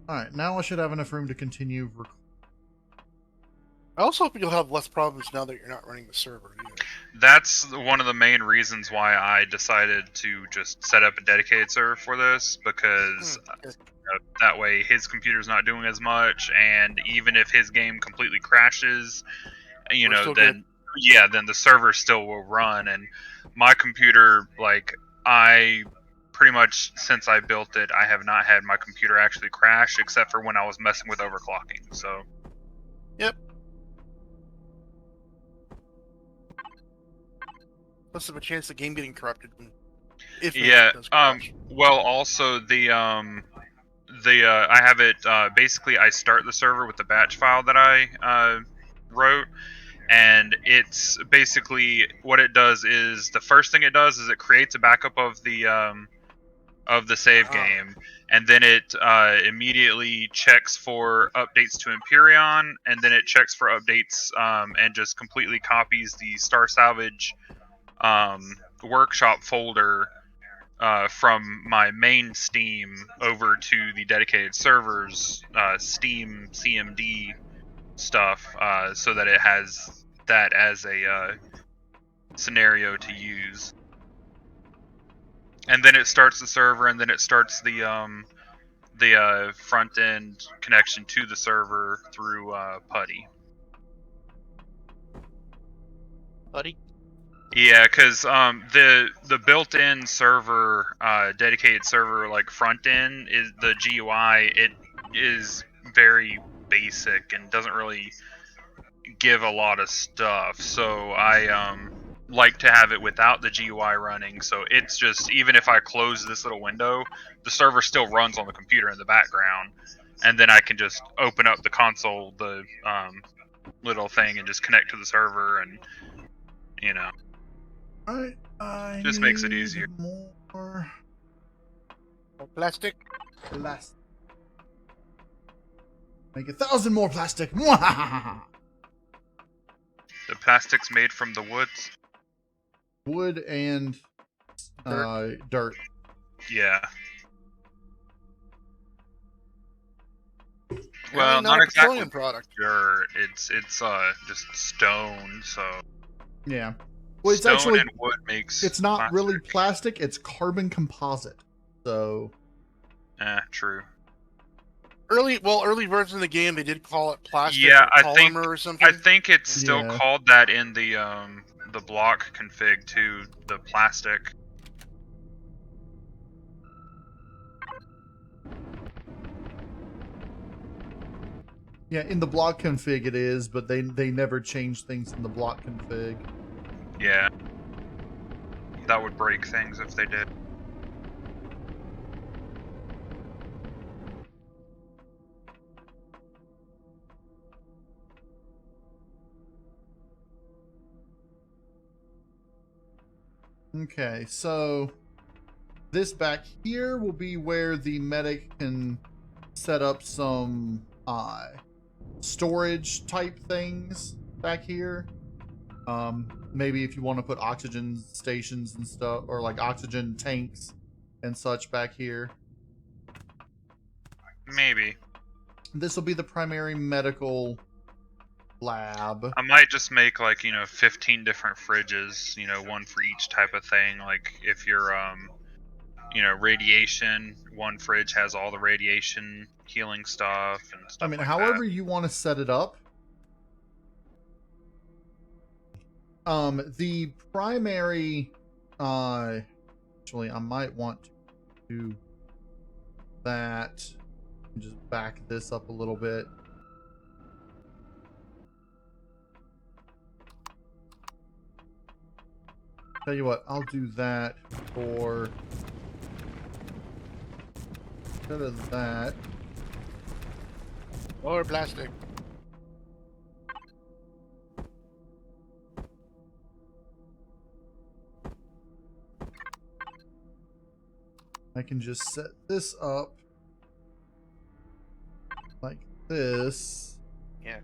Alright, now I should have enough room to continue. I also hope you'll have less problems now that you're not running the server either. That's one of the main reasons why I decided to just set up a dedicated server for this, because that way his computer's not doing as much, and even if his game completely crashes, you know, then then the server still will run. And my computer, like, I pretty much, since I built it, I have not had my computer actually crash, except for when I was messing with overclocking. So yep. Less of a chance of the game getting corrupted. If yeah. Well, also the I have it. Basically, I start the server with the batch file that I wrote, and it's basically what it does is the first thing it does is it creates a backup of the save game, and then it immediately checks for updates to Empyrion, and then it checks for updates and just completely copies the Star Salvage workshop folder from my main Steam over to the dedicated server's Steam CMD stuff, so that it has that as a scenario to use. And then it starts the server, and then it starts the front end connection to the server through PuTTY. PuTTY? Yeah, because the built-in server, dedicated server, like front end, is the GUI. It is very basic and doesn't really give a lot of stuff. So I like to have it without the GUI running. So it's just, even if I close this little window, the server still runs on the computer in the background, and then I can just open up the console, the little thing, and just connect to the server, and you know. I just makes it easier. More plastic. Make 1,000 more plastic. The plastic's made from the woods. Wood and dirt. Yeah. Well, not exactly a product. Dirt. It's just stone. So. Yeah. Well, it's stone actually, and wood makes. It's not plastic. really plastic. It's carbon composite. So. True. Early versions of the game, they did call it plastic. Yeah, or polymer or something. I think it's still called that in the block config too. The plastic. Yeah, in the block config it is, but they never change things in the block config. Yeah. That would break things if they did. Okay, so this back here will be where the medic can set up some storage type things back here. Maybe if you want to put oxygen stations and stuff, or like oxygen tanks and such back here. Maybe. This will be the primary medical lab. I might just make 15 different fridges, one for each type of thing. Like if you're radiation, one fridge has all the radiation healing stuff and stuff. I mean, however you want to set it up. The primary, actually, I might want to do that. Just back this up a little bit. Tell you what, I'll do that for instead of that. Or plastic. I can just set this up like this. Yeah.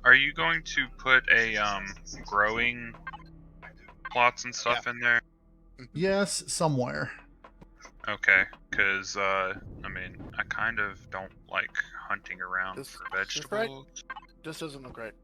Are you going to put a growing plots and stuff in there? Yes, somewhere. Okay, because I mean, I kind of don't like hunting around This- for this right? vegetables. This doesn't look right.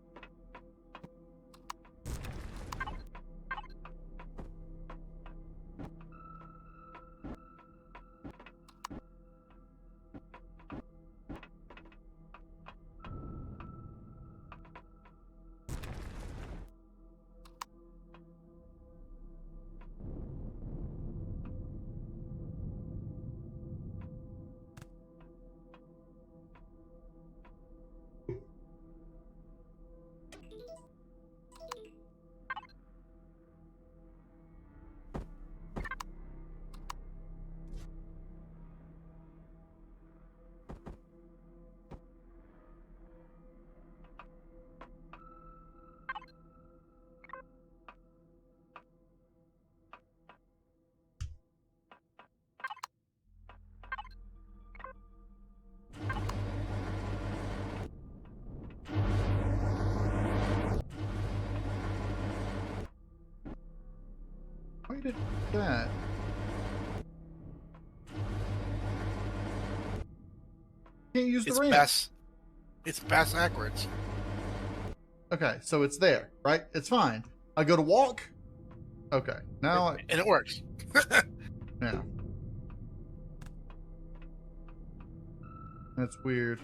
Why did that? Can't use the It's ramp. pass. It's pass backwards. Okay, so it's there, right? It's fine. I go to walk. Okay, now And it works. yeah. That's weird.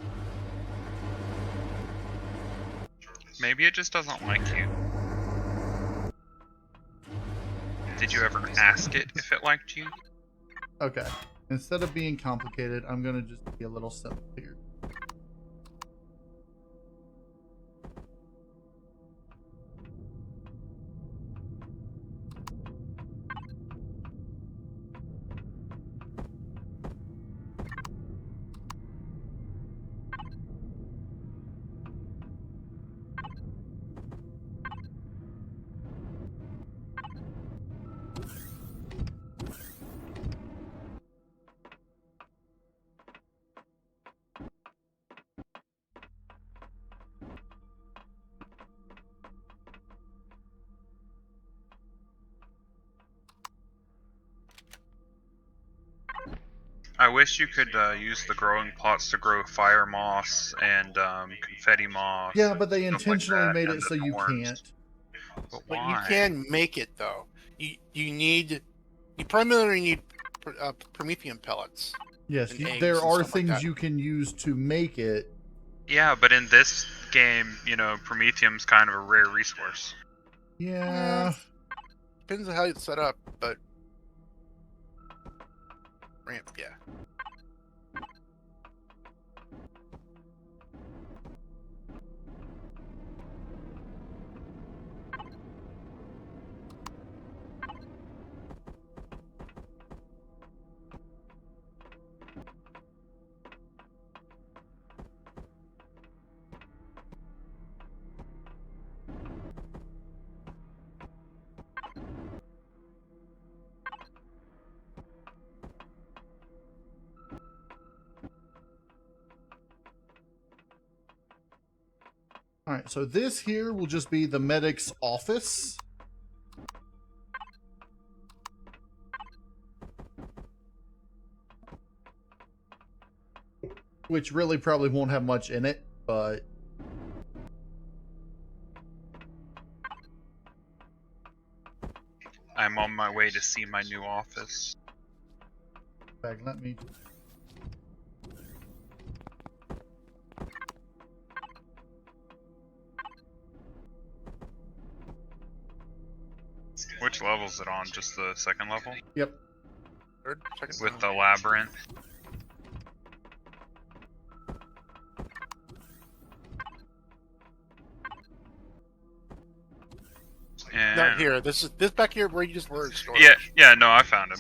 Maybe it just doesn't like you. Did you ever ask it if it liked you? Okay, instead of being complicated, I'm gonna just be a little simple here. I wish you could use the growing plots to grow fire moss and confetti moss. Yeah, but they stuff like intentionally that, made and it the so you thorns. can't. But But why? you can make it though. You primarily need Promethean pellets. Yes, And eggs there and are stuff like things that. you can use to make it. Yeah, but in this game, you know, Prometheum's kind of a rare resource. Yeah. Depends on how it's set up, but ramp, yeah. All right, so this here will just be the medic's office. Which really probably won't have much in it, but I'm on my way to see my new office. in fact, let me. Which level is it on? Just the second level? Yep. Third, second. With the labyrinth? And... Not here. This back here where you just were in storage. Yeah, no, I found him.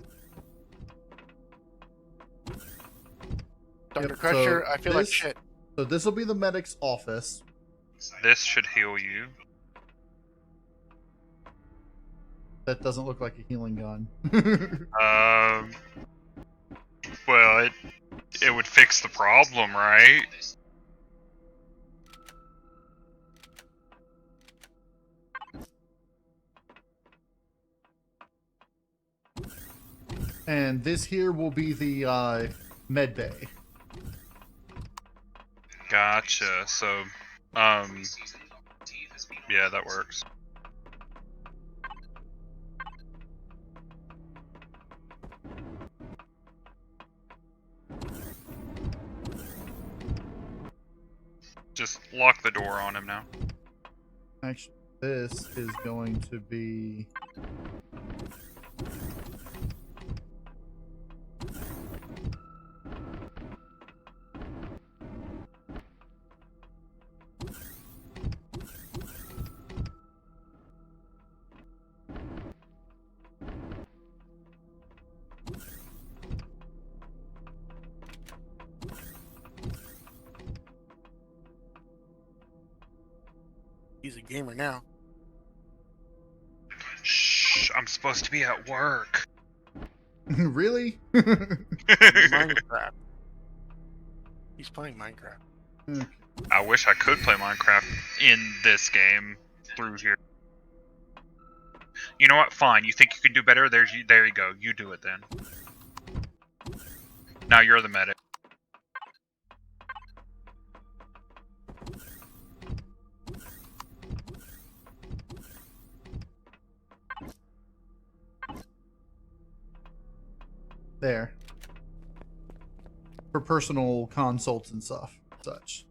Dr. Yep, Crusher, so I feel like this- shit. So this will be the medic's office. This should heal you. That doesn't look like a healing gun. Well, it would fix the problem, right? And this here will be the med bay. Gotcha. So, yeah, that works. Just lock the door on him now. Actually, this is going to be... He's a gamer now. Shh, I'm supposed to be at work. Really? Minecraft. He's playing Minecraft. I wish I could play Minecraft in this game through here. You know what? Fine. You think you can do better? There you go. You do it then. Now you're the medic. There. For personal consults and stuff. Such.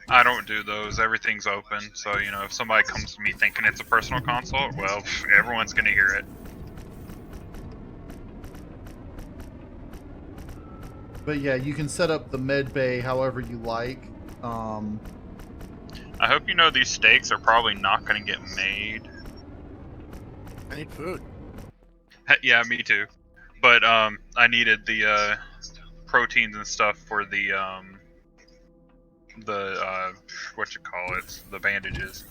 I don't do those. Everything's open. So, you know, if somebody comes to me thinking it's a personal consult, well, everyone's going to hear it. But yeah, you can set up the med bay however you like. I hope you know these steaks are probably not going to get made. I need food. Yeah, me too. But I needed the proteins and stuff for the what you call it, the bandages.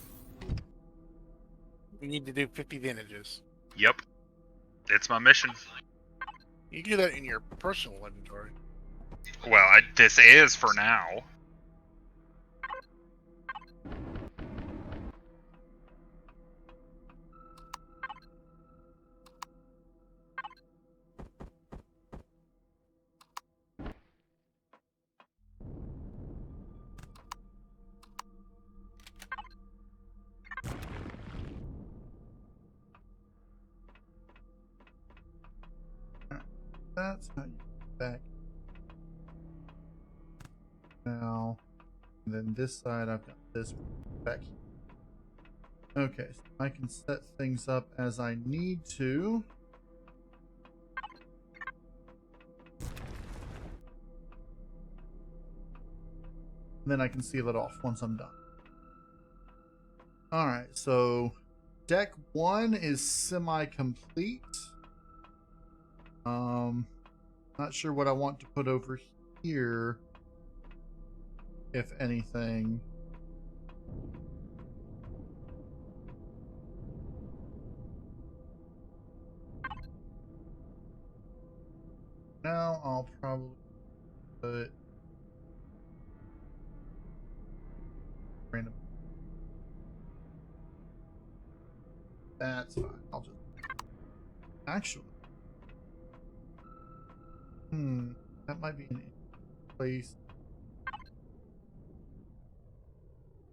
We need to do 50 bandages. Yep, it's my mission. You do that in your personal inventory. Well, this is for now. That's how you get back. Now, and then this side, I've got this back here. Okay, so I can set things up as I need to. And then I can seal it off once I'm done. Alright, so deck 1 is semi-complete. Not sure what I want to put over here, if anything. Now I'll probably put random. That's fine. I'll just actually. That might be an place.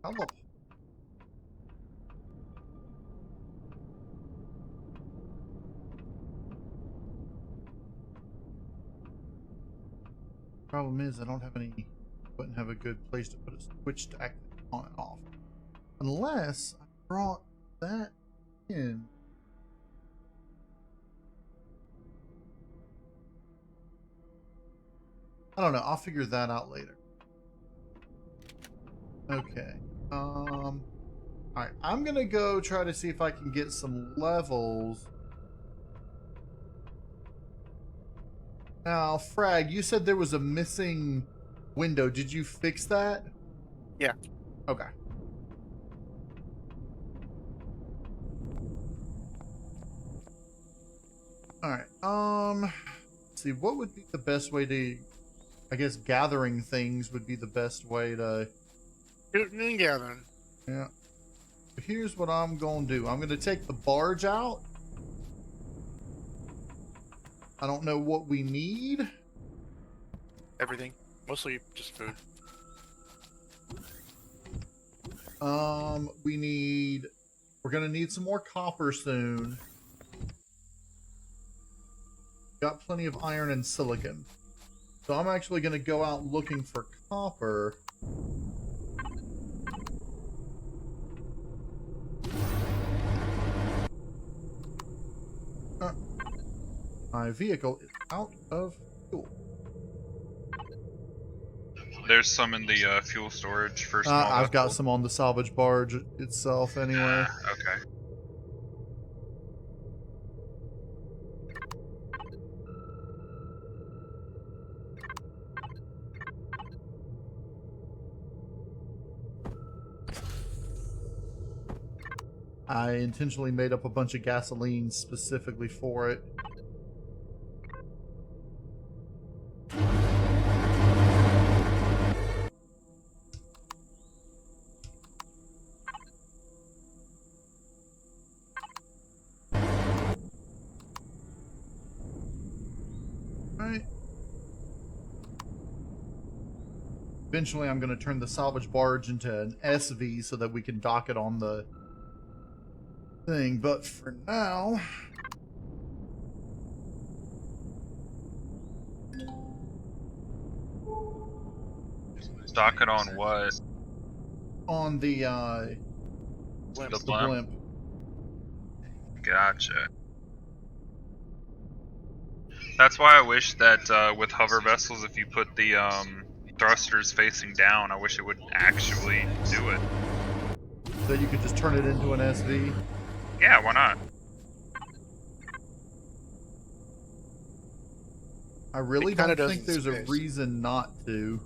Hello. Problem is, I don't have any. Wouldn't have a good place to put a switch to activate on and off, unless I brought that in. I don't know. I'll figure that out later. Okay. Alright. I'm gonna go try to see if I can get some levels. Now, Frag, you said there was a missing window. Did you fix that? Yeah. Okay. Alright. Let's see, what would be the best way to... I guess gathering things would be the best way to... Shooting and gathering. Yeah. Here's what I'm going to do. I'm going to take the barge out. I don't know what we need. Everything. Mostly just food. We're going to need some more copper soon. Got plenty of iron and silicon. So I'm actually going to go out looking for copper. My vehicle is out of fuel. There's some in the fuel storage for small I've got vessels. some on the salvage barge itself anyway. Okay. I intentionally made up a bunch of gasoline specifically for it. Right. Eventually I'm going to turn the salvage barge into an SV so that we can dock it on the thing, but for now... Dock it on what? On the, Blimp. The the blimp? blimp. Gotcha. That's why I wish that with hover vessels, if you put the thrusters facing down, I wish it would actually do it. So you could just turn it into an SV. Yeah, why not? I really It kinda don't does think in there's a space. reason not to.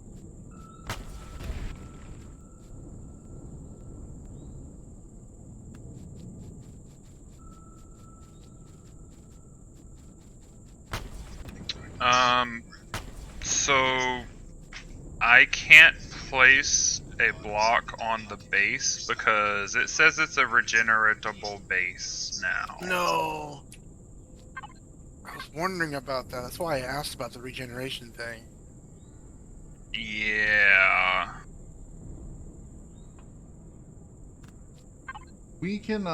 So I can't place a block on the base because it says it's a regeneratable base now. No. I was wondering about that. That's why I asked about the regeneration thing. Yeah. We can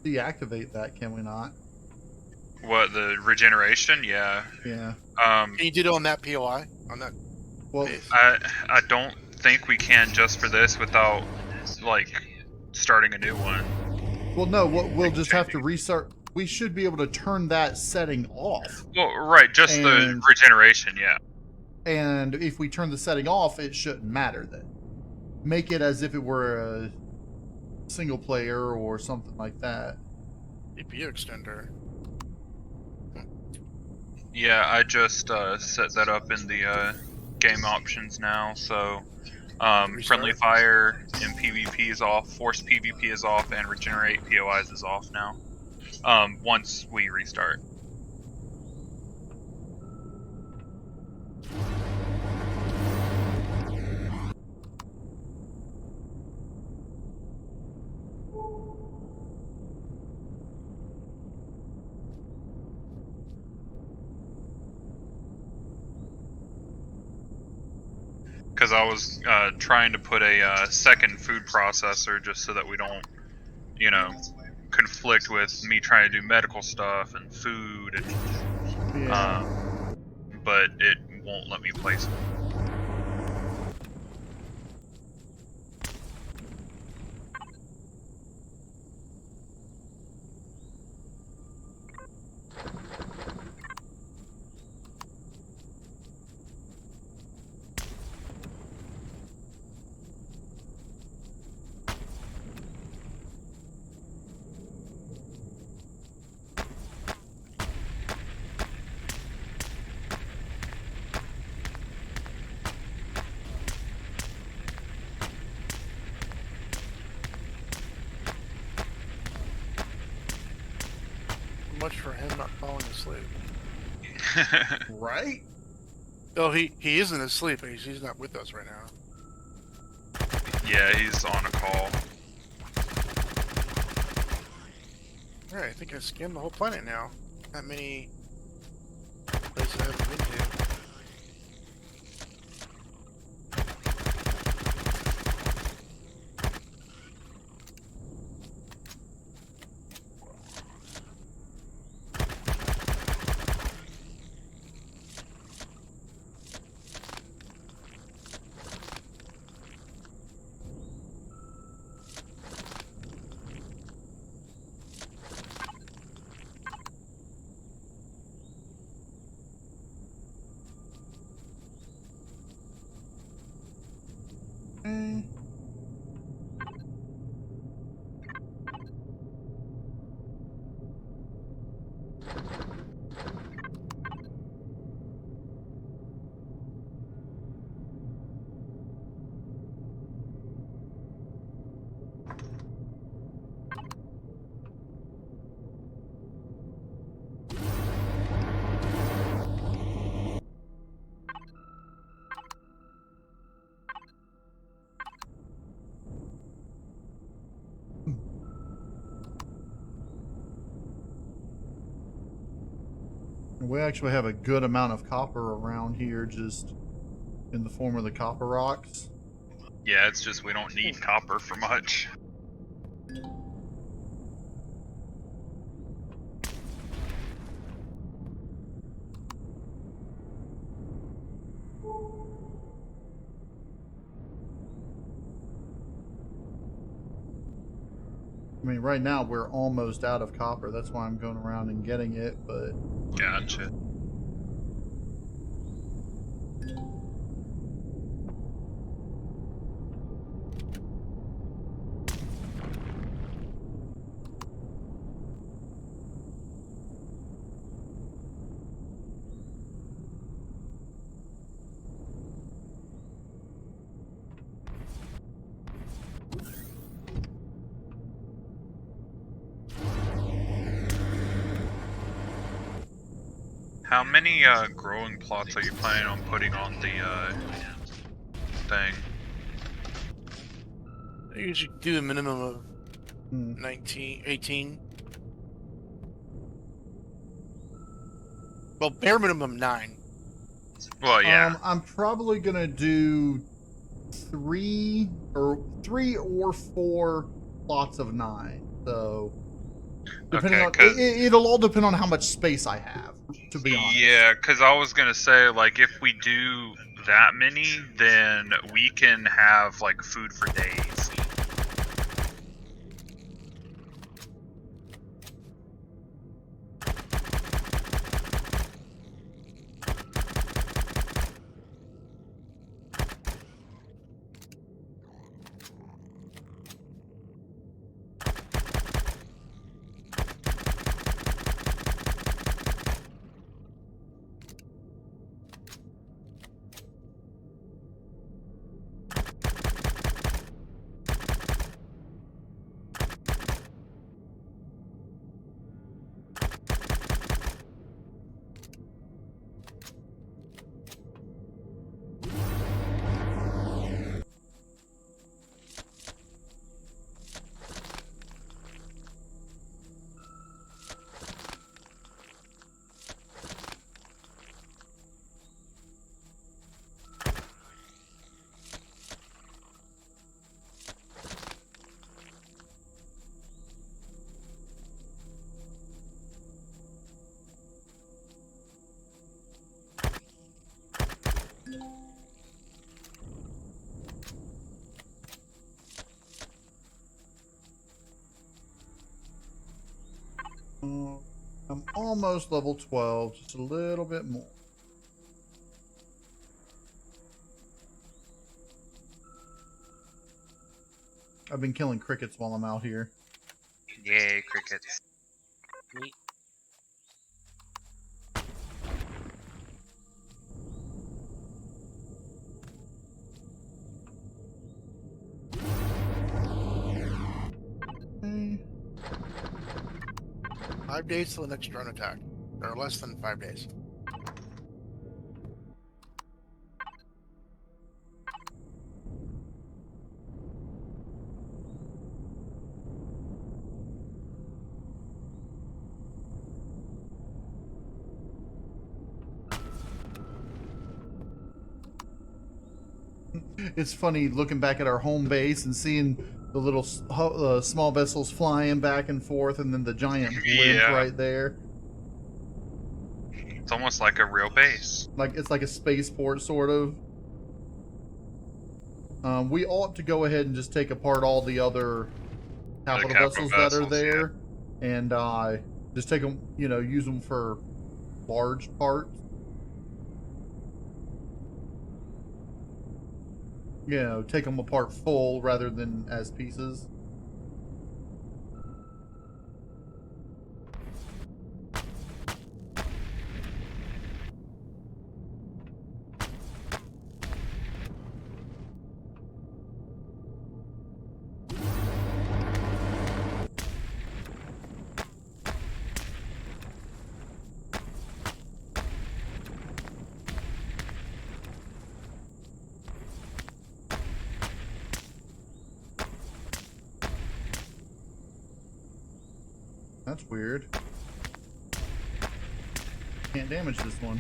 deactivate that, can we not? What, the regeneration? Yeah. Yeah. Can you do it on that POI? On that Well, base? I don't think we can just for this without like starting a new one. well, no. We'll just have to restart. We should be able to turn that setting off. Well, right, just the And- regeneration, yeah. And if we turn the setting off, it shouldn't matter then. Make it as if it were a single player or something like that. CPU extender. Yeah, I just set that up in the game options now. So friendly fire and PvP is off, force PvP is off, and regenerate POIs is off now. Once we restart. Because I was trying to put a second food processor just so that we don't, you know, conflict with me trying to do medical stuff and food, and, Yeah. but it won't let me place it. Much for him not falling asleep. Right? Oh, he isn't asleep. He's not with us right now. Yeah, he's on a call. Alright, I think I scanned the whole planet now. Not many places I haven't been to. We actually have a good amount of copper around here, just in the form of the copper rocks. Yeah, it's just we don't need copper for much. I mean, right now we're almost out of copper. That's why I'm going around and getting it, but... Gotcha. How many growing plots are you planning on putting on the thing? I usually do a minimum of Hmm. 18. Well, bare minimum 9. Well, yeah. I'm probably gonna do three or 4 plots of 9. So depending Okay, on cause it'll all depend on how much space I have, to be honest. yeah, cause I was gonna say like if we do that many, then we can have like food for days. I'm almost level 12, just a little bit more. I've been killing crickets while I'm out here. Yay, crickets. Neat. Okay. 5 days till the next drone attack. Or less than 5 days. It's funny looking back at our home base and seeing the little small vessels flying back and forth, and then the giant blimp right there. It's almost like a real base. Like it's like a spaceport, sort of. We ought to go ahead and just take apart all the other capital vessels that are there, and just take them, you know, use them for large parts. You know, take them apart full rather than as pieces. That's weird. Can't damage this one.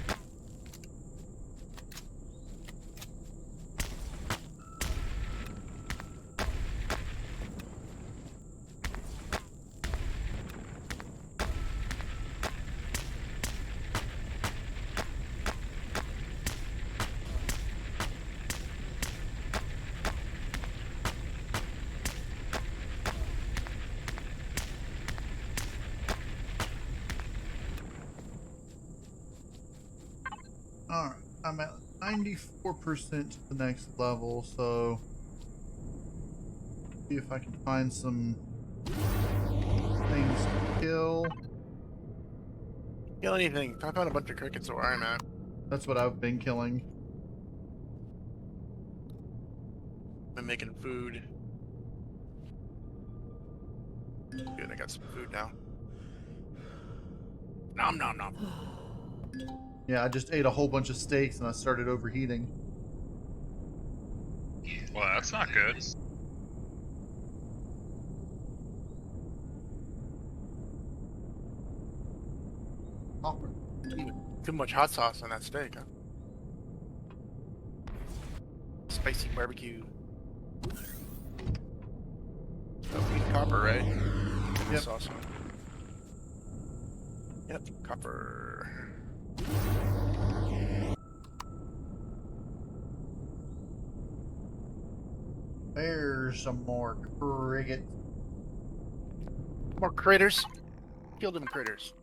Alright, I'm at 94% to the next level, so see if I can find some things to kill. Kill anything. I found a bunch of crickets where I'm at. That's what I've been killing. I'm making food. Good, I got some food now. Nom nom nom. Yeah, I just ate a whole bunch of steaks and I started overheating. Well, that's not good. Awkward. Too much hot sauce on that steak, huh? Spicy barbecue. Oh, we need copper, right? Yep. Sauce on. Yep, copper. There's some more crickets. More critters. Kill them critters.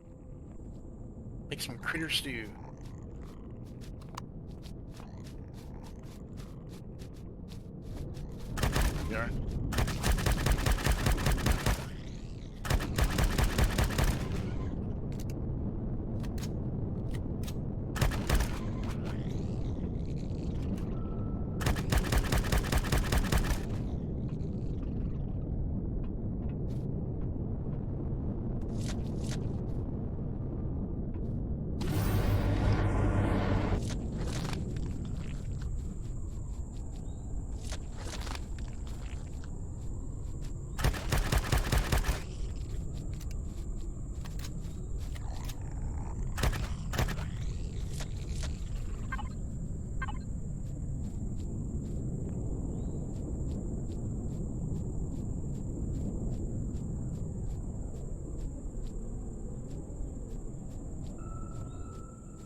Make some critter stew. You alright?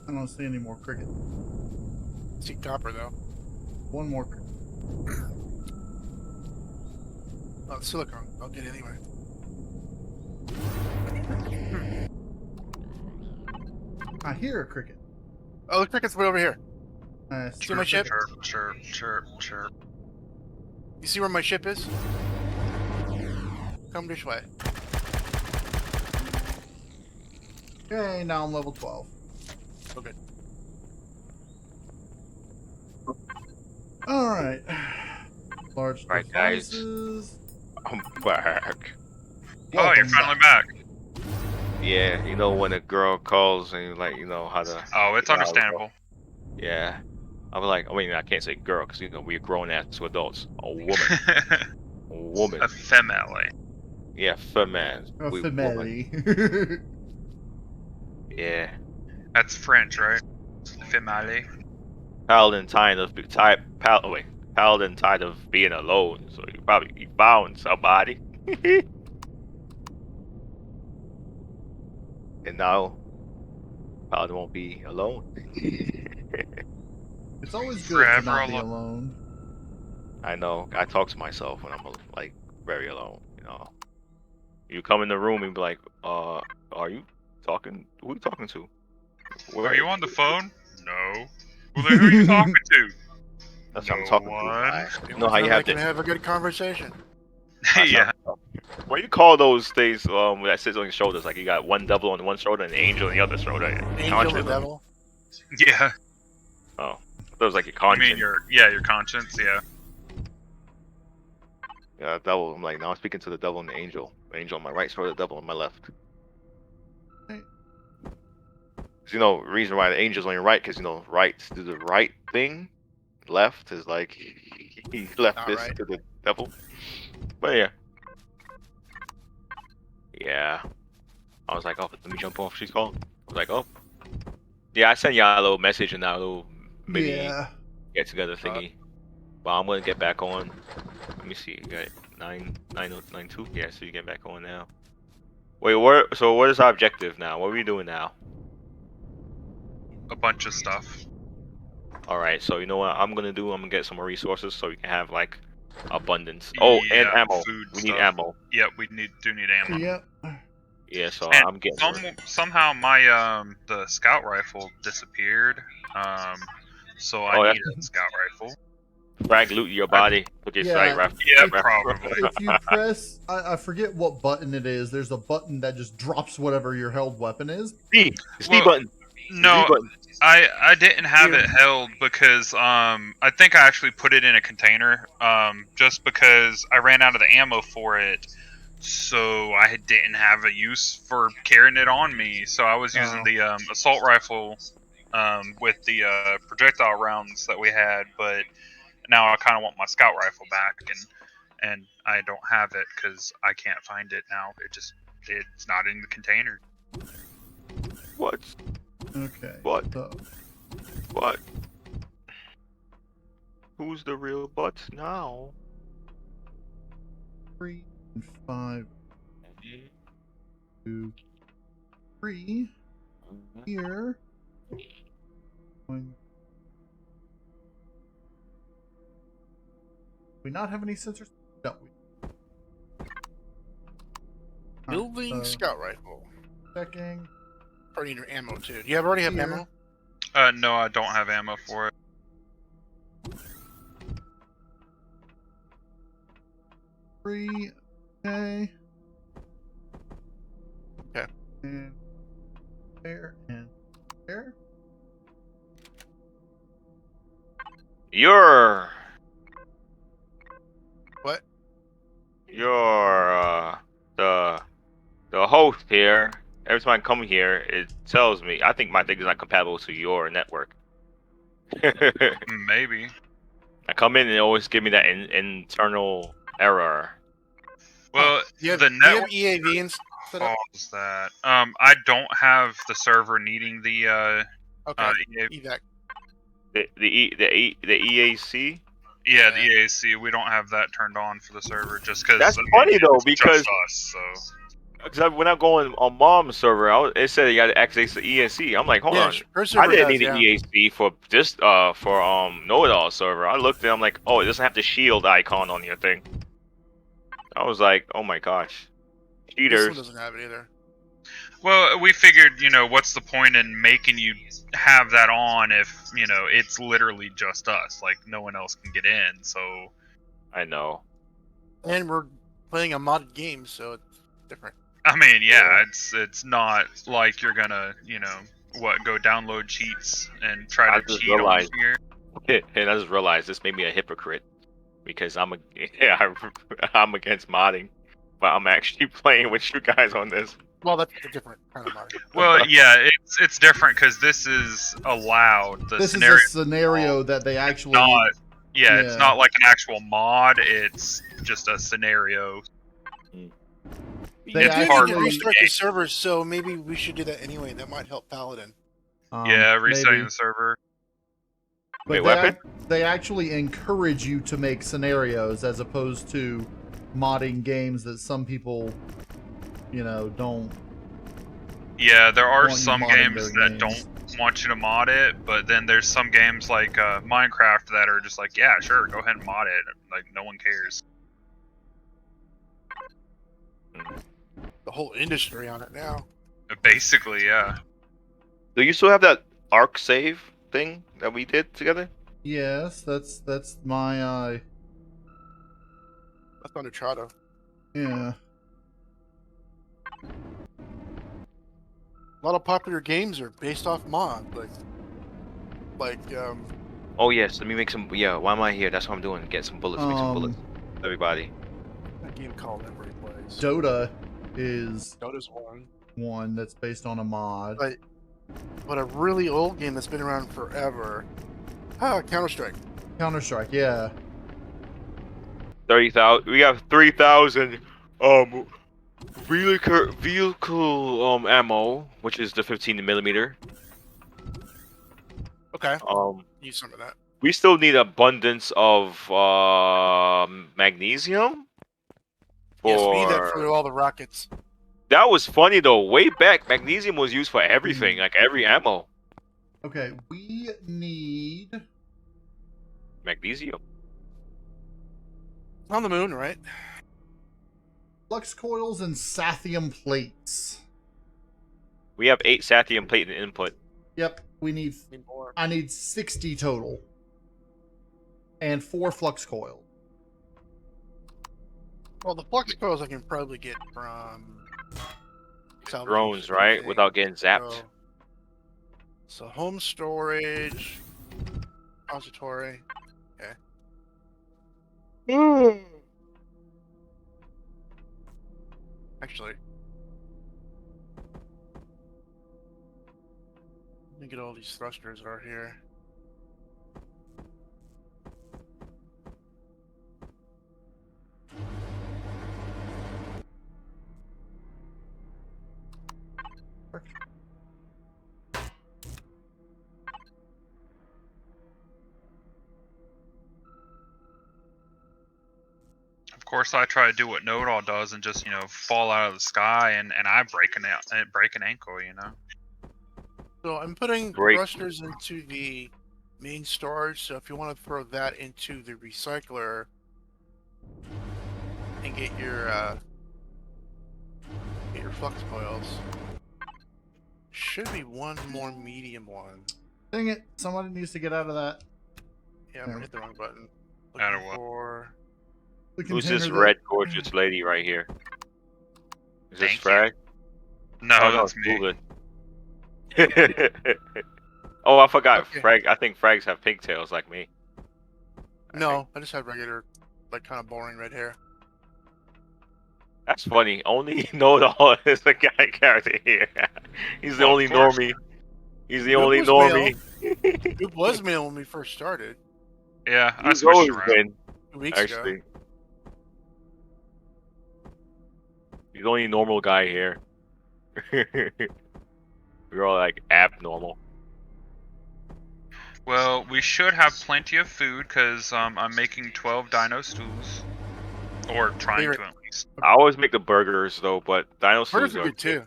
I don't see any more cricket. See copper though. One more cricket. Oh, silicone. I'll get it anyway. I hear a cricket. Oh, the cricket's way over here. See my ship? Chirp, chirp, chirp, chirp. You see where my ship is? Come this way. Okay, now I'm level 12. Oh, good. Alright. Large Right, guys. devices. I'm back. Oh, you're Welcome finally back. back. Yeah, you know when a girl calls and you like, you know how to. Oh, it's understandable. Yeah, I'm like, I mean, I can't say girl because you know we're grown ass adults. A woman, a woman. A family. Yeah, female. A We family. woman. Yeah, That's French, right? Family. Paladin tying us. Paladin tired of being alone, so he found somebody. And now Paladin won't be alone. It's always good to not be Forever alone. I know. I talk to myself when I'm like very alone. You know, you come in the room and be like, are you talking? Who are you talking to? Are you on the phone? No. Well, then who are you talking to? That's No what I'm talking one. to. The You only know how you time have I can to. have a good conversation. Yeah. What do you call those things that sits on your shoulders? Like you got one devil on one shoulder and an angel on the other shoulder. Angel and devil. Yeah. Oh, that was like your You conscience. mean your conscience? Yeah. Yeah, devil. I'm like, now I'm speaking to the devil and the angel. The angel on my right shoulder, the devil on my left. Right. 'Cause, you know, reason why the angel's on your right, because you know, right do the right thing, left is like he left Not this right. to the devil. But yeah, yeah. I was like, oh, let me jump off. She's calling. I was like, oh, yeah. I sent y'all a little message in our little mini Yeah. get together thingy. But I'm gonna get back on. Let me see. You got 992. Yeah, so you get back on now. Wait, so what is our objective now? What are we doing now? A bunch of stuff. All right. So you know what I'm gonna do? I'm gonna get some more resources so we can have like abundance. Oh, and Yeah, ammo. food We need stuff. ammo. Yep, we do need ammo. Yep. Yeah. So And I'm getting. somehow my the scout rifle disappeared. So I Oh, need a scout rifle. Frag loot your body. Put your Yeah. sight rifle. Yeah, probably. If you press, I forget what button it is. There's a button that just drops whatever your held weapon is. C. The C Well, button. No, Z button. I didn't have Here. it held because I think I actually put it in a container just because I ran out of the ammo for it, so I didn't have a use for carrying it on me. So I was using Oh. the assault rifle with the projectile rounds that we had, but now I kind of want my scout rifle back, and I don't have it because I can't find it now. It's not in the container. What? Okay. What? So, What? Who's the real butt now? 3 and 5, 2, 3. Here. We not have any sensors? No. Building scout rifle. Checking. Or need your ammo too. Do you already have Here. ammo? No, I don't have ammo for it. Three. Okay. Okay. And there and there. You're What? the host here. Every time I come here, it tells me. I think my thing is not compatible to your network. Maybe. I come in and it always give me that internal error. Well, Do you have, the do you have network EAV set up? calls that. I don't have the server needing the Okay. EA. Evac. The EAC. Yeah, the EAC. We don't have that turned on for the server just because. That's funny though, it's because just us. So Because when I go on mom's server, it said you got to access the EAC. I'm like, hold on, her server I didn't does, need an EAC for this for KnowItAll server. I looked and I'm like, oh, it doesn't have the shield icon on your thing. I was like, oh my gosh, This cheaters. one doesn't have it either. well, we figured, what's the point in making you have that on if it's literally just us, like no one else can get in. So I know. And we're playing a modded game, so it's different. I mean, yeah, it's not like you're gonna go download cheats and try I to just cheat on realized- here. And I just realized this made me a hypocrite because I'm against modding, but I'm actually playing with you guys on this. Well, that's a different kind of modding. Well, yeah, it's different because this is allowed. The This scenario is a scenario that they actually. not. Yeah, it's Yeah. not like an actual mod. It's just a scenario. They You do need actually- to restart the server, so maybe we should do that anyway. That might help Paladin. Yeah, resetting maybe. the server. But Wait, weapon? they actually encourage you to make scenarios as opposed to modding games that some people, you know, don't. Yeah, there are Want you some modding games their that games. don't want you to mod it, but then there's some games like Minecraft that are just like, yeah, sure, go ahead and mod it. Like, no one cares. The whole industry on it now. Basically, yeah. Do you still have that arc save thing that we did together? Yes, that's my That's on the Trado. yeah. A lot of popular games are based off mod, like Oh yes, let me make some. Yeah, why am I here? That's what I'm doing. Get some bullets. Make some bullets. Everybody. that game called everybody plays. Dota is Dota's one. one that's based on a mod. But a really old game that's been around forever. Counter-Strike. Counter-Strike, yeah. 30,000. We have 3,000. Vehicle ammo, which is the 15 millimeter. Okay. Um, Use some of that. we still need abundance of magnesium. Yes, we need that for all the rockets. That was funny though. Way back, magnesium was used for everything, like every ammo. Okay, we need Magnesium. On the moon, right? flux coils and sathium plates. We have 8 sathium plate in input. Yep, we need. Need more. I need 60 total, and 4 flux coils. Well, the flux coils I can probably get from Salvage, Drones, I right? think. Without getting zapped. So home storage, repository. Okay. Actually, let me get all these thrusters that are here. Of course, I try to do what KnowItAll does and just, you know, fall out of the sky and I break an ankle, you know. So I'm putting Great. thrusters into the main storage. So if you want to throw that into the recycler and get your flux coils, should be one more medium one. Dang it! Somebody needs to get out of that. Yeah, I'm gonna hit the wrong button. Out of Looking what? for The Who's this container red gorgeous lady right here? Is this Thank Frag? No, Oh, that's it's me. Google. Oh, I forgot. Okay. Frag. I think Frags have pigtails like me. No, I just have regular, like, kind of boring red hair. That's funny. Only KnowItAll is the guy character here. He's the Well, only of course. normie. He's the Noob only was normie. It was male when we first started Yeah, I He's switched always around. been, 2 weeks ago. actually. He's the only normal guy here. We're all like abnormal. Well, we should have plenty of food because I'm making 12 dino stools. Or trying to, at least. I always make the burgers though, but dino Burgers stews are are good too.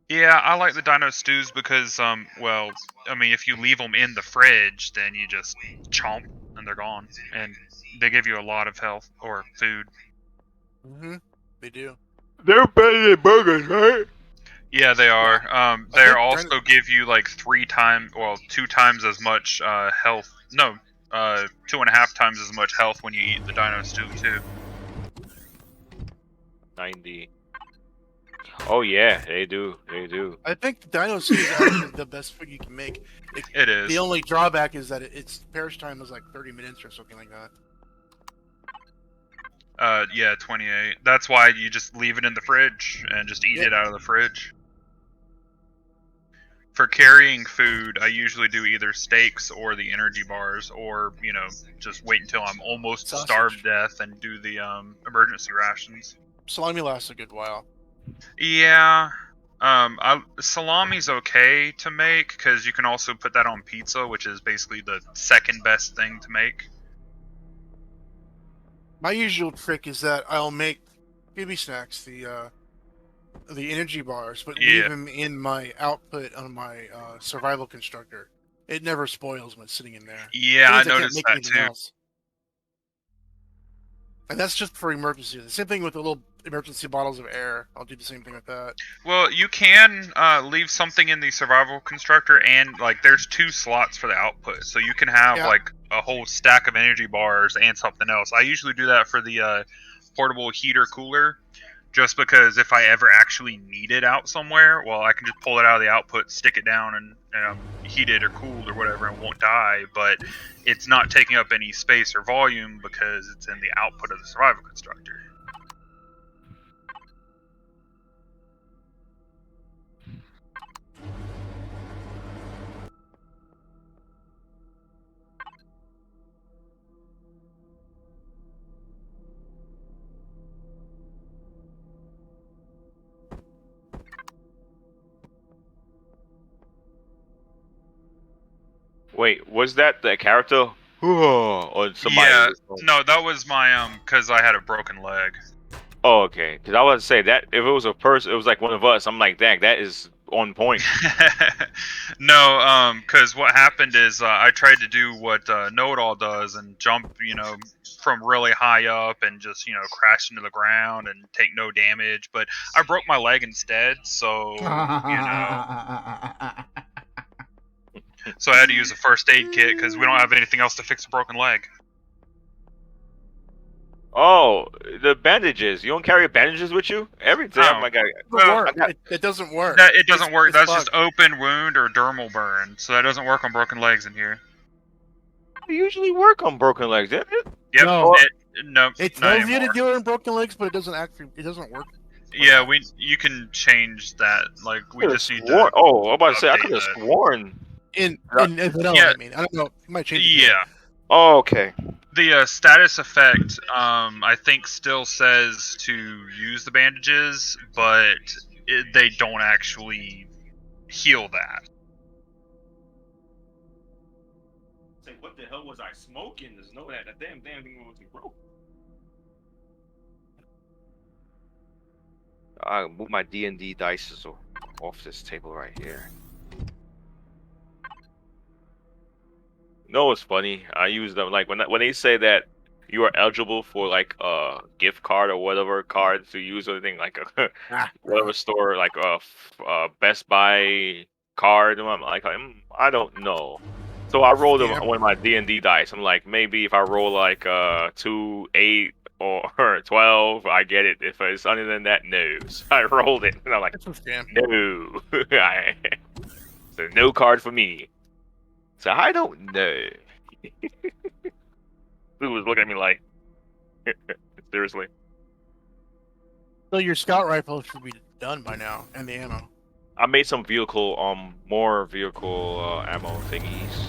Yeah, I like the dino stews because, well, I mean, if you leave them in the fridge, then you just chomp and they're gone. And they give you a lot of health or food. Mm-hmm. They do. They're better than burgers, right? Yeah, they are. They think also give you like 2 times as much health. No, 2.5 times as much health when you eat the dino stew too. 90. Oh yeah, they do. They do. I think the dino stew is actually the best food you can make. It is. The only drawback is that its perish time is like 30 minutes or something like that. Yeah, 28. That's why you just leave it in the fridge and just eat it out of the fridge. For carrying food, I usually do either steaks or the energy bars, or, you know, just wait until I'm almost Sausage. starved to death and do the emergency rations. Salami lasts a good while. Yeah, Salami's okay to make because you can also put that on pizza, which is basically the second best thing to make. My usual trick is that I'll make baby snacks, the energy bars, but leave Yeah. them in my output on my survival constructor. It never spoils when it's sitting in there. Yeah, I Means can't noticed make that anything too. else. And that's just for emergency. The same thing with the little emergency bottles of air. I'll do the same thing with that. Well, you can leave something in the survival constructor, and like there's 2 slots for the output, so you can have like a whole stack of energy bars and something else. I usually do that for the portable heater cooler, just because if I ever actually need it out somewhere, well, I can just pull it out of the output, stick it down, and heat it or cooled or whatever, and won't die. But it's not taking up any space or volume because it's in the output of the survival constructor. Wait, was that the character? Or somebody? Yeah, no, that was my because I had a broken leg. Oh, okay. Because I was to say that if it was a person, it was like one of us. I'm like, dang, that is on point. No, because what happened is I tried to do what KnowItAll does and jump, from really high up and just, crash into the ground and take no damage. But I broke my leg instead, so, so I had to use a first aid kit because we don't have anything else to fix a broken leg. Oh, the bandages. You don't carry bandages with you? Every day, No. I'm like, It doesn't work. It doesn't work. It's That's bugged. just open wound or dermal burn, so that doesn't work on broken legs in here. they usually work on broken legs, didn't it? Yep. No. No. It not tells you to anymore. do it in broken legs, but it doesn't work. Yeah, you can change that. Like we just need to. Oh, I'm about to say, I update could have that. sworn. In vanilla, Yeah. I mean, I don't know. You might change it. Yeah. Oh, okay. The status effect, I think, still says to use the bandages, but they don't actually heal that. Say, what the hell was I smoking? There's no that damn thing was broke. I move my D&D dice off this table right here. No, it's funny. I use them like when they say that you are eligible for like a gift card or whatever card to use or anything like a whatever store like a Best Buy card. I'm like, I don't know. So I rolled one of my D&D dice. I'm like, maybe if I roll like 2, 8, or 12, I get it. If it's other than that, no. So I rolled it, and I'm like, That's a scam. no. So no card for me. So I don't know. Who was looking at me like, seriously? So your scout rifle should be done by now, and the ammo. I made some more vehicle ammo thingies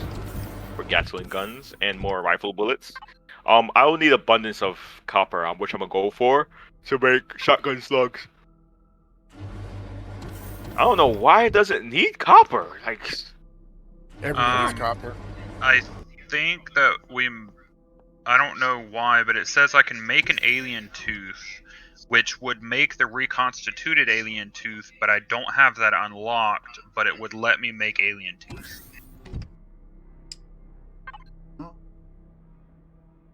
for Gatling guns and more rifle bullets. I will need abundance of copper, which I'm gonna go for to make shotgun slugs. I don't know why it doesn't need copper. Like Everything is copper. I think that I don't know why, but it says I can make an alien tooth, which would make the reconstituted alien tooth, but I don't have that unlocked, but it would let me make alien tooth.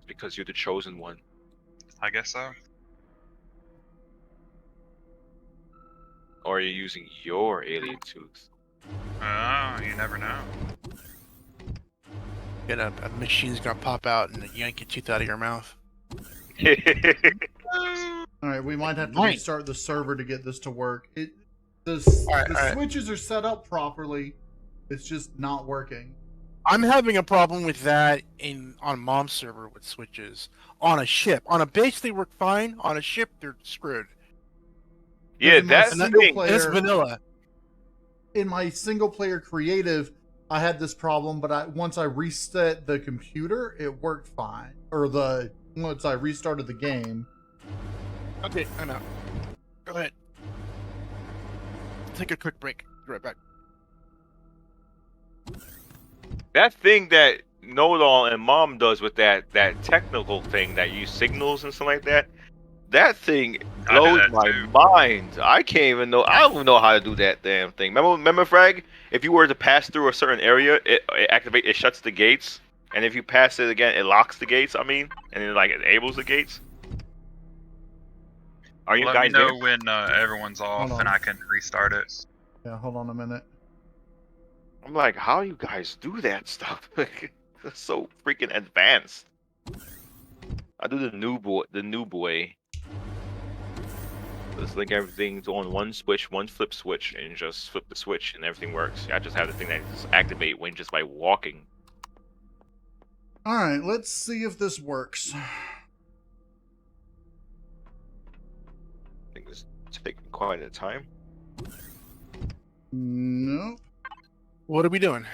because you're the chosen one. I guess so. Or are you using your alien tooth? Oh, you never know. Then a machine's gonna pop out and yank your tooth out of your mouth. Alright, we might have to Right. restart the server to get this to work. The Alright. switches are set up properly. It's just not working. I'm having a problem with that on Mom's server with switches. On a ship. On a base they work fine. On a ship they're screwed. Yeah, In my that's the single thing. player- It's vanilla. In my single player creative, I had this problem, but once I reset the computer, it worked fine. Or once I restarted the game. Okay, I know. Go ahead. take a quick break. Be right back. That thing that KnowItAll and Mom does with that technical thing that use signals and stuff like that, that thing I do blows that my too. mind. I can't even know. I don't even know how to do that damn thing. Remember, Frag? If you were to pass through a certain area, it shuts the gates, and if you pass it again, it locks the gates. I mean, and it like enables the gates. Are you Let guys me know there? when everyone's off on. and I can restart it. Yeah, hold on a minute. I'm like, how do you guys do that stuff? It's so freaking advanced. I do the noob way. Just link everything to on one switch, one flip switch, and just flip the switch, and everything works. I just have the thing that just activate when just by walking. All right, let's see if this works. I think it's taking quite a time. Nope. What are we doing?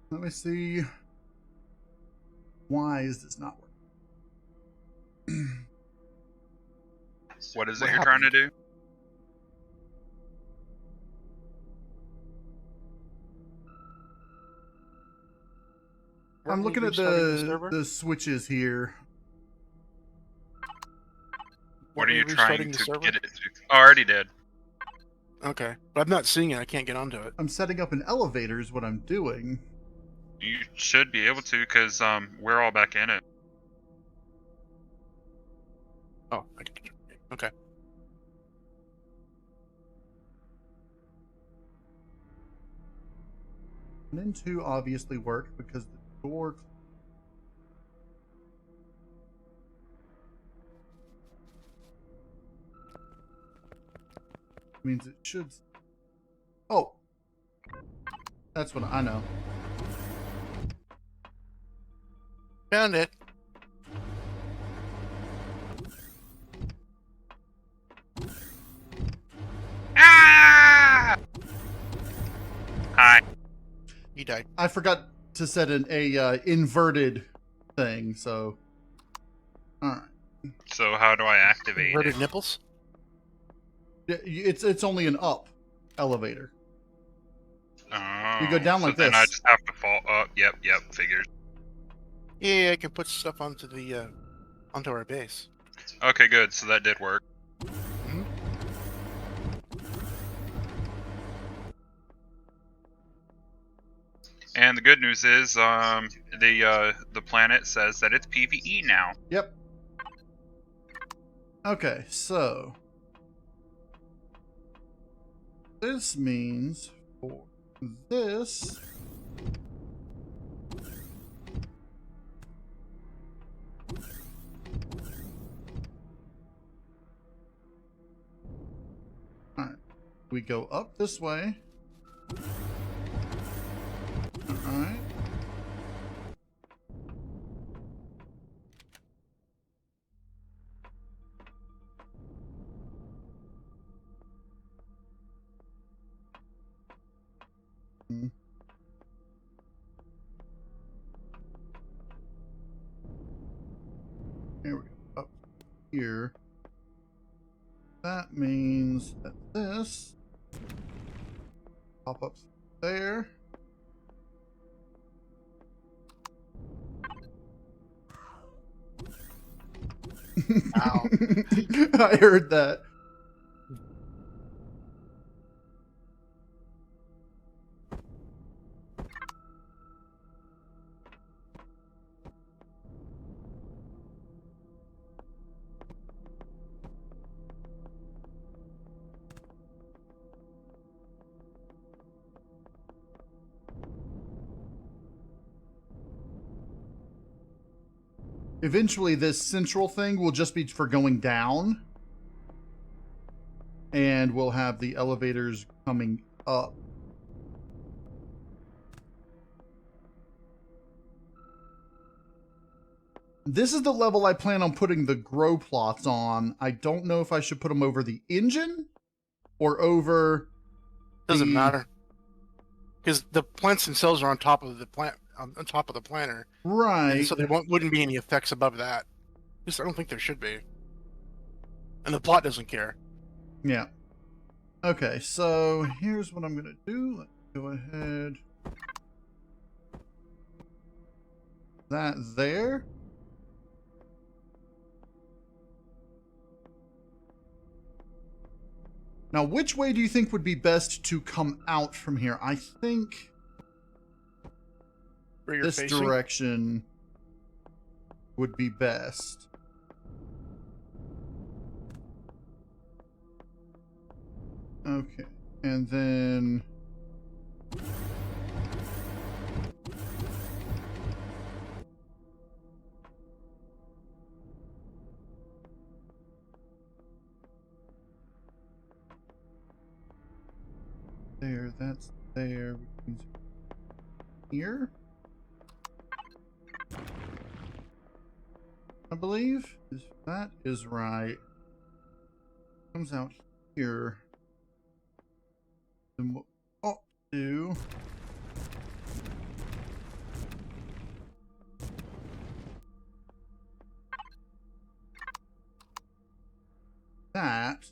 Let me see. Why is this not working? What is it What you're trying to do? I'm looking at restarting server? the switches here. What are you restarting trying the to server? get it to? Oh, I already did. Okay, but I'm not seeing it. I can't get onto it. I'm setting up an elevator is what I'm doing. You should be able to, because we're all back in it. Oh, okay. And then 2 obviously worked because the door means it should. Oh, that's what I know. Found it. Ah! Hi. He died. I forgot to set a inverted thing, so all right. So how do I activate Inverted it? nipples? It's only an up elevator. Oh, You go down so like then I this. just have to fall up. Yep, figures. Yeah, I can put stuff onto the onto our base. Okay, good. So that did work. Mhm. And the good news is, the planet says that it's PvE now. Yep. Okay, so this means for this. All right, we go up this way. All right. Here we go. Up here. That means that this pop ups there. Ow. I heard that. Eventually, this central thing will just be for going down. And we'll have the elevators coming up. This is the level I plan on putting the grow plots on. I don't know if I should put them over the engine or over. Doesn't the... matter. Because the plants themselves are on top of the plant, on top of the planter. Right. And so there wouldn't be any effects above that. Just I don't think there should be. And the plot doesn't care. Yeah. Okay, so here's what I'm gonna do. Let's go ahead. That there. Now, which way do you think would be best to come out from here? I think Where you're this facing? direction would be best. Okay, and then there, that's there, which means here, I believe. That is right. Comes out here. Then what we'll do that.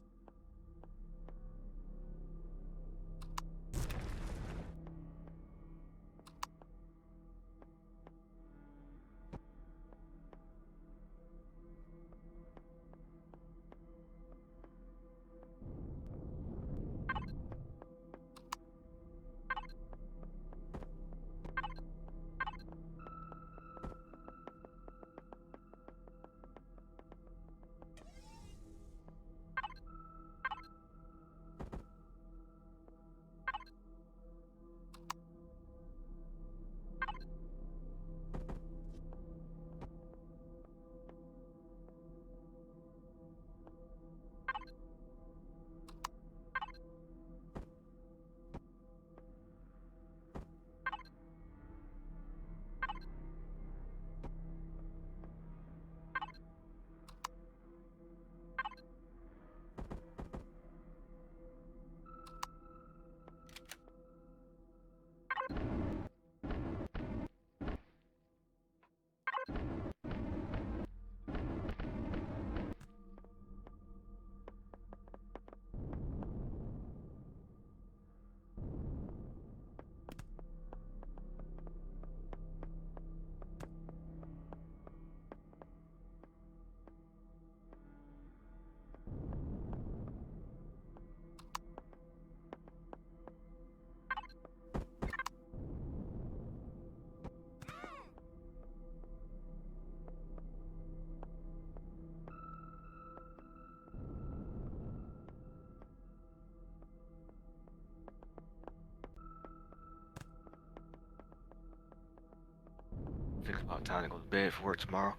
Think about time to go to bed for work tomorrow.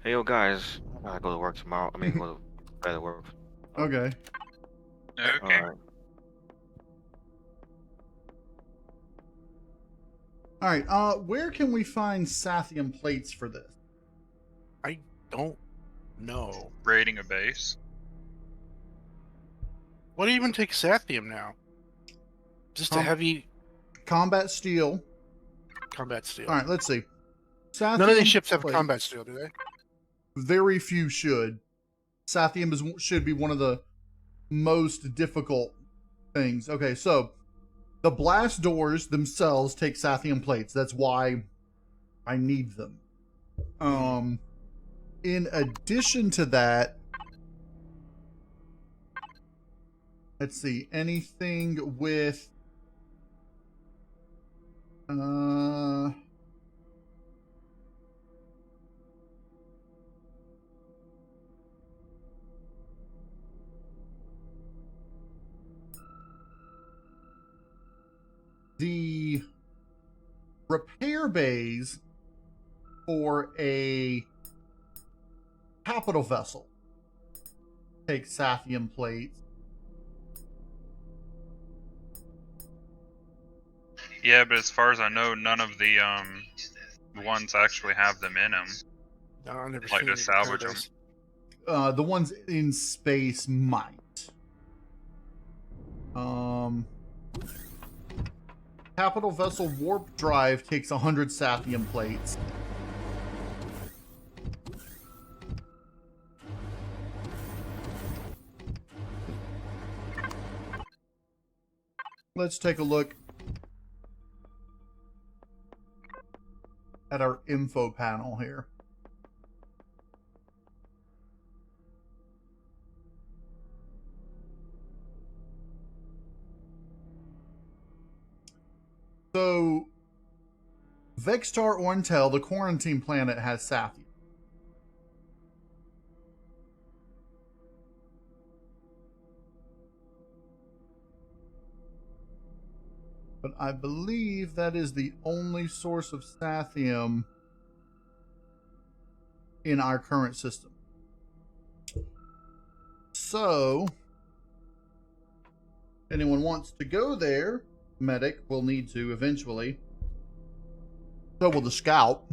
Hey, yo, guys, I gotta go to work tomorrow. I mean, go to bed at work. Okay. Okay. Alright. All right. Where can we find Sathium plates for this? I don't know. Raiding a base. What even takes Sathium now? Just a heavy Combat steel. combat steel. All right. Let's see. Sathium None of these ships have plate. combat steel, do they? Very few should. Sathium should be one of the most difficult things. Okay, so the blast doors themselves take Sathium plates. That's why I need them. In addition to that, let's see, anything with the repair bays for a capital vessel take Sathium plates. Yeah, but as far as I know, none of the ones actually have them in them. No, I've never Like seen to any salvage repair them. base. The ones in space might. Capital vessel warp drive takes 100 Sathium plates. let's take a look at our info panel here. So, Vextar Orntel, the quarantine planet, has Sathium. But I believe that is the only source of Sathium in our current system. So, if anyone wants to go there, Medic will need to eventually. So will the Scout.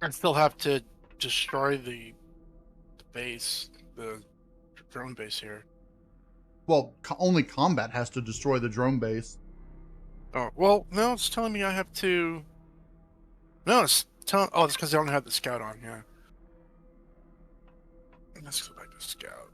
I still have to destroy the base, the drone base here. Well, only combat has to destroy the drone base. Oh, well, no, it's telling me I have to... No, it's telling... Oh, it's because I don't have the scout on, yeah. Let's go back to scout.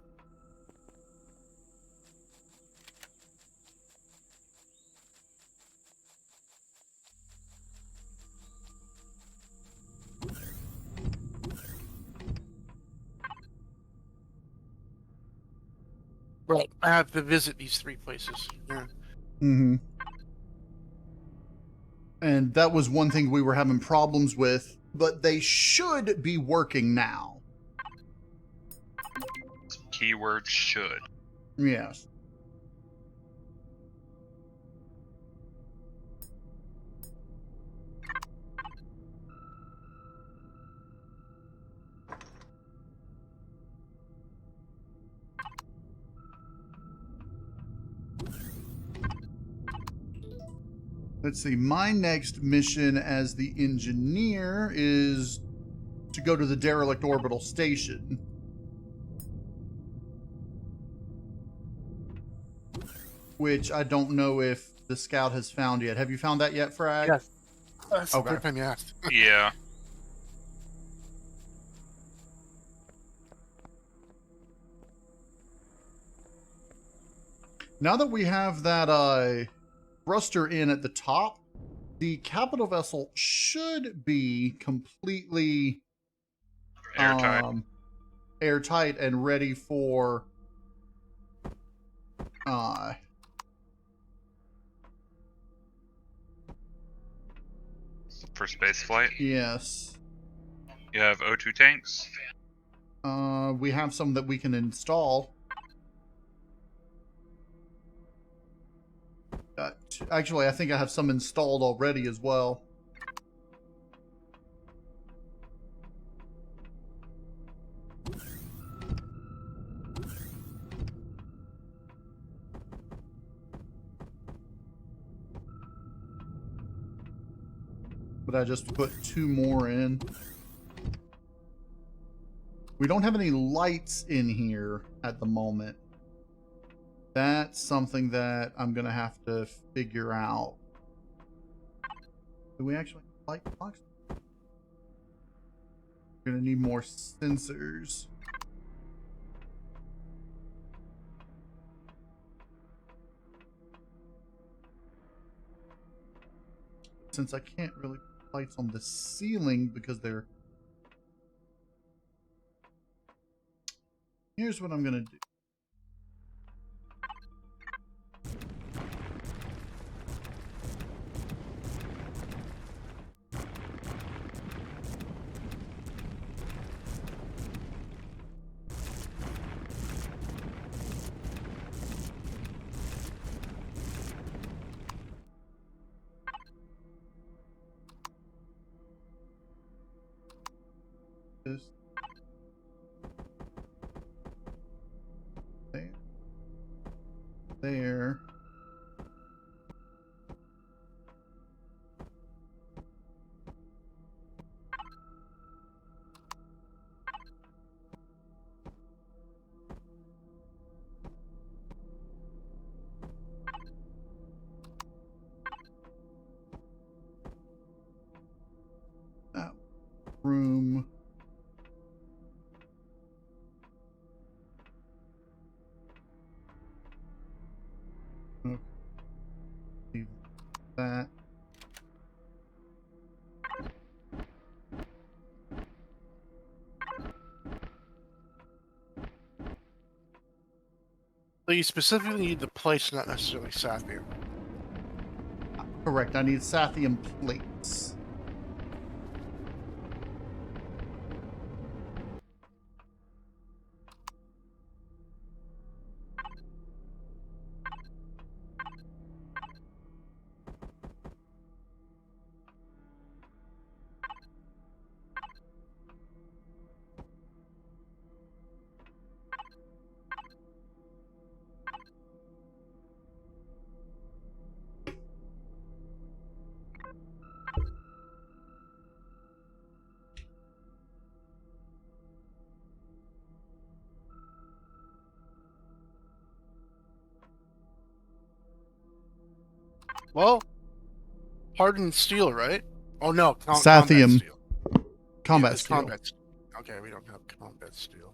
Right, I have to visit these 3 places, yeah. Mm-hmm. And that was one thing we were having problems with, but they should be working now. Keyword should. Yes. Let's see. My next mission as the engineer is to go to the derelict orbital station. Which I don't know if the scout has found yet. Have you found that yet, Frag? Yes. That's Okay. the first time you asked. Yeah. Now that we have that thruster in at the top, the capital vessel should be completely Airtight. Airtight and ready for For space flight. yes. You have O2 tanks. We have some that we can install. Actually, I think I have some installed already as well. But I just put 2 more in. We don't have any lights in here at the moment. That's something that I'm going to have to figure out. Do we actually have light box? We're going to need more sensors. Since I can't really put lights on the ceiling because they're... Here's what I'm going to do. This. There. There. That room. So you specifically need the plates, not necessarily Sathium. Correct. I need Sathium plates. Well, hardened steel, right? Oh no, combat Sathium. steel. Combat it's steel. combat steel. Okay, we don't have combat steel.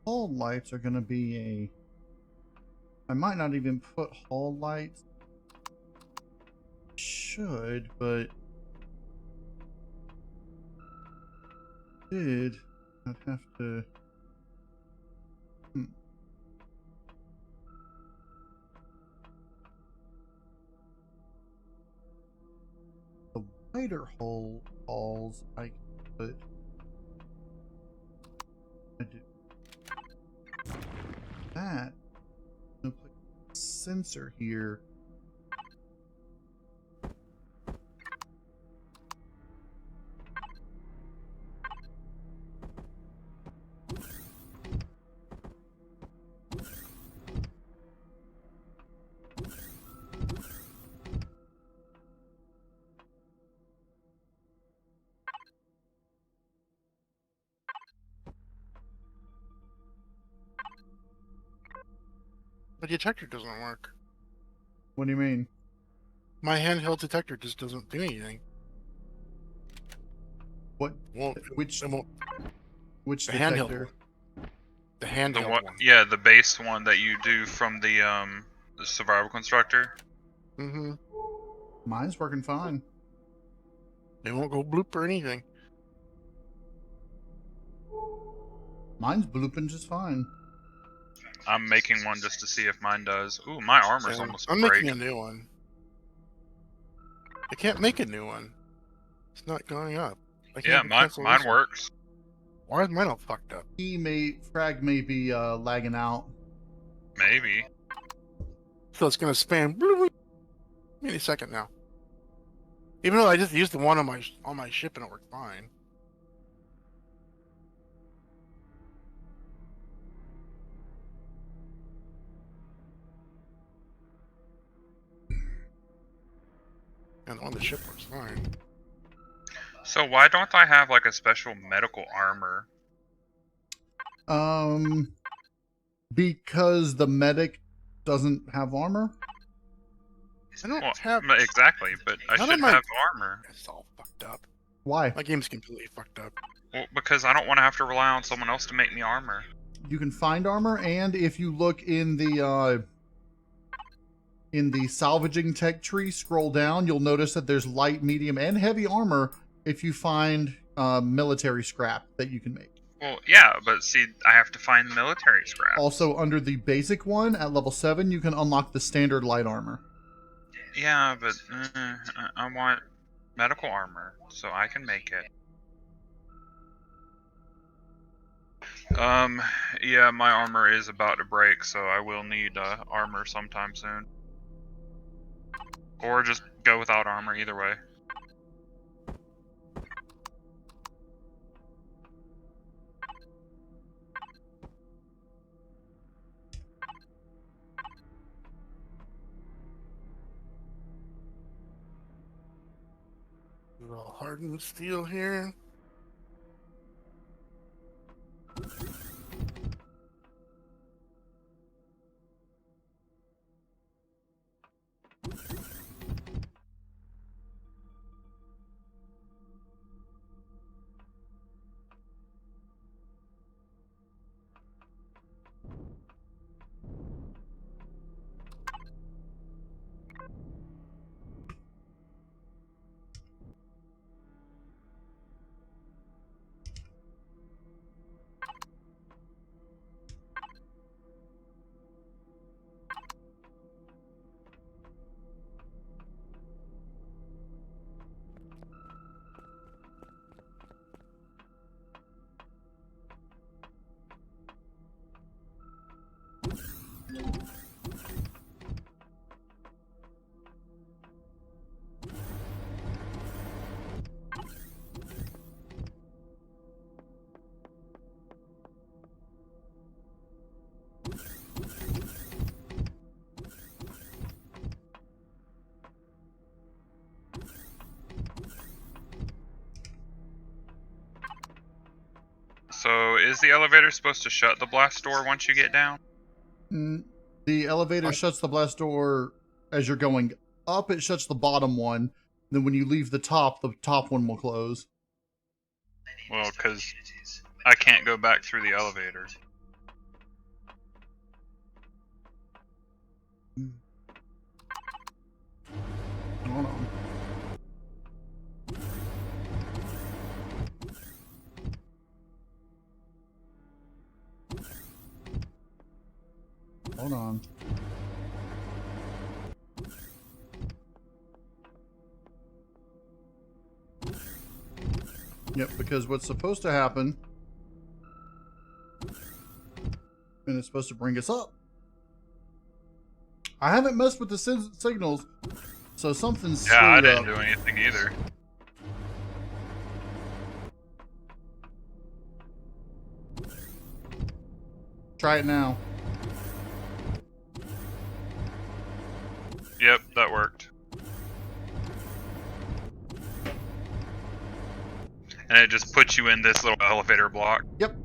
Hall lights are going to be a... I might not even put hall lights. Should, but... I'd have to... The wider halls I can put... I do that. I'm gonna put a sensor here. The detector doesn't work. What do you mean? My handheld detector just doesn't do anything. What? Won't, Which it won't, which the handheld detector? one. The handheld one. Yeah, the base one that you do from the survival constructor. Mm-hmm. Mine's working fine. They won't go bloop or anything. Mine's blooping just fine. I'm making one just to see if mine does. Ooh, my armor's Yeah, almost I'm break. making a new one. I can't make a new one. It's not going up. I can't Yeah, even mine cancel this one. works. Why is mine all fucked up? Frag may be lagging out. Maybe. So it's gonna spam bloop, any second now. Even though I just used the one on my ship and it worked fine. And on the ship works fine. So why don't I have like a special medical armor? Because the medic doesn't have armor. I don't Well, have. exactly, but I None should of my- have armor. It's all fucked up. Why? My game's completely fucked up. Well, because I don't want to have to rely on someone else to make me armor. You can find armor, and if you look in the salvaging tech tree, scroll down, you'll notice that there's light, medium, and heavy armor if you find military scrap that you can make. Well, yeah, but see, I have to find military scrap. Also, under the basic one at level 7, you can unlock the standard light armor. Yeah, but I want medical armor, so I can make it. Yeah, my armor is about to break, so I will need armor sometime soon. Or just go without armor, either way. Hardened steel here. So is the elevator supposed to shut the blast door once you get down? The elevator shuts the blast door as you're going up. It shuts the bottom one. Then when you leave the top one will close. Well, because I can't go back through the elevator. Hold on. Hold on. Yep, because what's supposed to happen, and it's supposed to bring us up. I haven't messed with the signals, so something's screwed Yeah, I up. didn't do anything either. Try it now. Yep, that worked. And it just puts you in this little elevator block. Yep.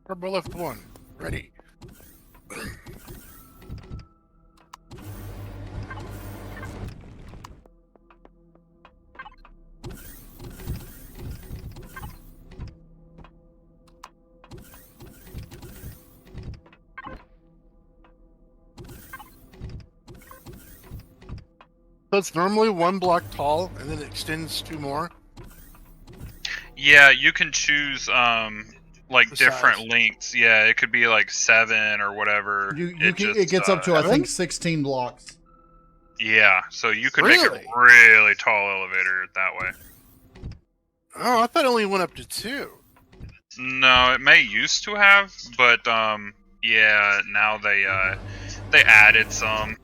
Turbo lift 1. Ready. So it's normally 1 block tall, and then it extends 2 more. Yeah, you can choose like The different size. lengths. Yeah, it could be like 7 or whatever. It gets up to I think 16 blocks. Yeah, so you could make Really? a really tall elevator that way. Oh, I thought it only went up to 2. No, it may used to have, but yeah, now they added some.